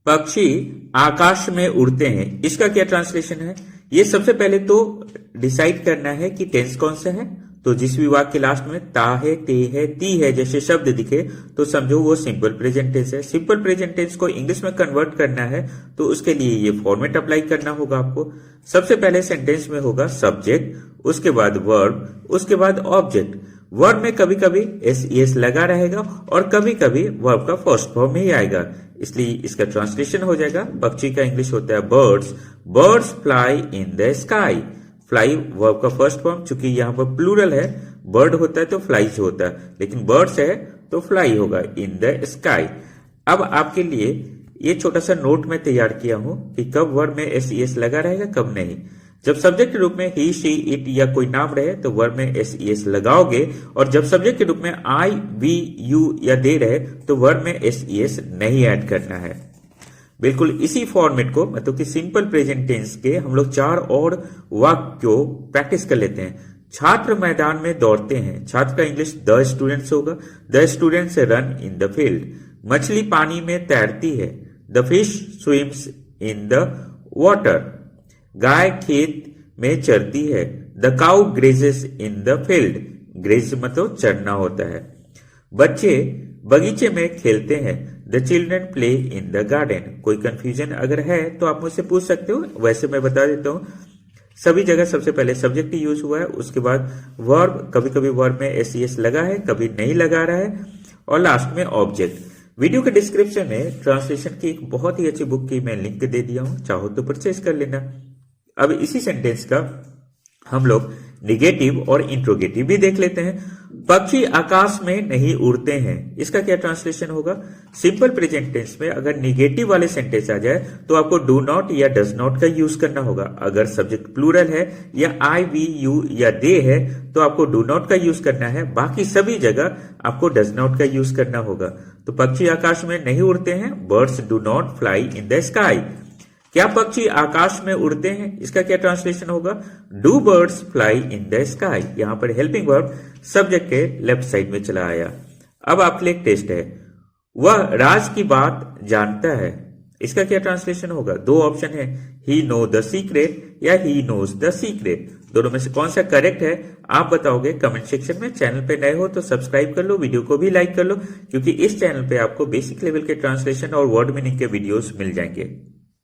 पक्षी आकाश में उड़ते हैं, इसका क्या ट्रांसलेशन है? ये सबसे पहले तो डिसाइड करना है कि टेंस कौन सा है। तो जिस भी वाक्य के लास्ट में ता है, ते है, ती है जैसे शब्द दिखे तो समझो वो सिंपल प्रेजेंट टेंस है। सिंपल प्रेजेंट टेंस को इंग्लिश में कन्वर्ट करना है तो उसके लिए ये फॉर्मेट अप्लाई करना होगा आपको। सबसे पहले सेंटेंस में होगा सब्जेक्ट, उसके बाद वर्ब, उसके बाद ऑब्जेक्ट। वर्ब में कभी कभी एस लगा रहेगा और कभी कभी वर्ब का फर्स्ट फॉर्म ही आएगा, इसलिए इसका ट्रांसलेशन हो जाएगा। पक्षी का इंग्लिश होता है birds. Birds fly in the sky. Fly verb का फर्स्ट फॉर्म, चूंकि यहाँ पर प्लूरल है, बर्ड होता है तो फ्लाइज होता है, लेकिन बर्ड्स है तो फ्लाई होगा इन द स्काई। अब आपके लिए ये छोटा सा नोट मैं तैयार किया हूं कि कब वर्ब में एस लगा रहेगा, कब नहीं। जब सब्जेक्ट के रूप में ही, शी, इट या कोई नाम रहे तो वर्ब में एस लगाओगे, और जब सब्जेक्ट के रूप में आई, वी, यू या दे रहे तो वर्ब में एस नहीं ऐड करना है। बिल्कुल इसी फॉर्मेट को मतलब कि सिंपल प्रेजेंट टेंस के हम लोग 4 और वाक्यों प्रैक्टिस कर लेते हैं। छात्र मैदान में दौड़ते हैं, छात्र का इंग्लिश द स्टूडेंट्स होगा। The students run in the field. मछली पानी में तैरती है, the fish swims in the water. गाय खेत में चरती है, the cow grazes in the field. Graze मतलब चरना होता है। बच्चे बगीचे में खेलते हैं, the children play in the garden. कोई कंफ्यूजन अगर है तो आप मुझसे पूछ सकते हो, वैसे मैं बता देता हूं। सभी जगह सबसे पहले सब्जेक्ट यूज हुआ है, उसके बाद वर्ब, कभी कभी वर्ब में एस लगा है, कभी नहीं लगा रहा है, और लास्ट में ऑब्जेक्ट। वीडियो के डिस्क्रिप्शन में ट्रांसलेशन की एक बहुत ही अच्छी बुक की मैं लिंक दे दिया हूं, चाहो तो परचेज कर लेना। अब इसी सेंटेंस का हम लोग निगेटिव और इंट्रोगेटिव भी देख लेते हैं। पक्षी आकाश में नहीं उड़ते हैं, इसका क्या ट्रांसलेशन होगा? सिंपल प्रेजेंट टेंस में अगर निगेटिव वाले सेंटेंस आ जाए तो आपको डू नॉट या डज नॉट का यूज करना होगा। अगर सब्जेक्ट प्लूरल है या आई, वी, यू या दे है तो आपको डू नॉट का यूज करना है, बाकी सभी जगह आपको डज नॉट का यूज करना होगा। तो पक्षी आकाश में नहीं उड़ते हैं, birds do not fly in the sky. क्या पक्षी आकाश में उड़ते हैं, इसका क्या ट्रांसलेशन होगा? Do birds fly in the sky. यहां पर हेल्पिंग वर्ब सब्जेक्ट के लेफ्ट साइड में चला आया। अब आपके लिए एक टेस्ट है, वह राज की बात जानता है, इसका क्या ट्रांसलेशन होगा? 2 ऑप्शन है, ही नो द सीक्रेट या ही नोज द सीक्रेट। दोनों में से कौन सा करेक्ट है आप बताओगे कमेंट सेक्शन में। चैनल पे नए हो तो सब्सक्राइब कर लो, वीडियो को भी लाइक कर लो, क्योंकि इस चैनल पे आपको बेसिक लेवल के ट्रांसलेशन और वर्ड मीनिंग के वीडियोस मिल जाएंगे।